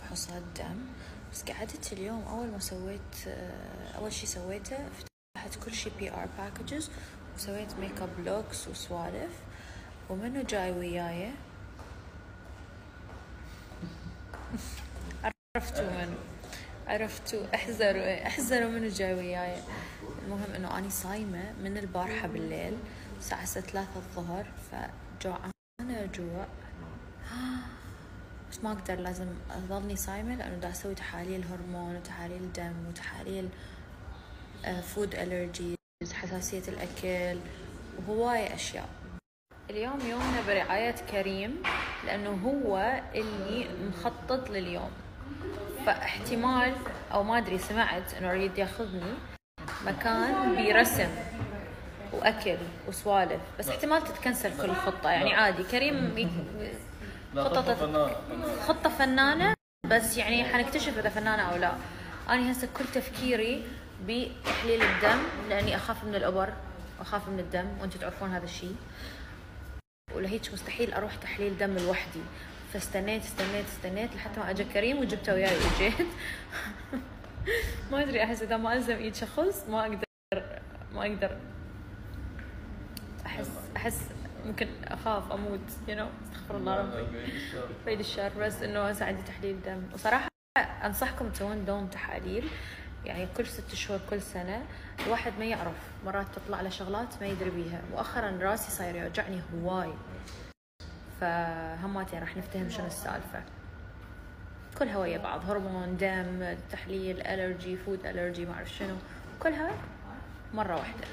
فحوصات دم. بس قعدت اليوم أول شي سويته فتحت كل شي PR packages وسويت ميك اب لوكس وسوالف. ومنو جاي وياي؟ عرفتوا احذروا منو جاي وياي. المهم انه اني صايمة من البارحة بالليل الساعة 3 الظهر، فجوعانة جوع بس ما اقدر، لازم اظلني صايمة لانه دا اسوي تحاليل هرمون وتحاليل دم وتحاليل فود الرجيز، حساسية الاكل وهواية اشياء. اليوم يومنا برعاية كريم لانه هو اللي مخطط لليوم، فاحتمال او ما ادري، سمعت انه يريد ياخذني مكان برسم واكل وسوالف، بس احتمال تتكنسل كل الخطه. يعني عادي، كريم خطه فنانه، بس يعني حنكتشف اذا فنانه او لا. انا هسه كل تفكيري بتحليل الدم لاني اخاف من الابر واخاف من الدم، وانتم تعرفون هذا الشيء، ولهيك مستحيل اروح تحليل دم لوحدي. فاستنيت لحتى ما اجى كريم وجبته وياي وجيت. ما ادري، احس اذا ما الزم ايد شخص ما اقدر احس ممكن اخاف اموت، استغفر الله ربي بعيد الشر. بس انه هسه عندي تحليل دم، وصراحه انصحكم تسوون دوم تحاليل، يعني كل 6 شهور كل سنه. الواحد ما يعرف، مرات تطلع له شغلات ما يدري بيها. مؤخرا راسي صاير يوجعني هواي، فهماتين راح نفتهم شنو السالفه. كلها ويا بعض، هرمون، دم، تحليل، الرجي، فود الرجي، ما اعرف شنو، كلها مره واحده.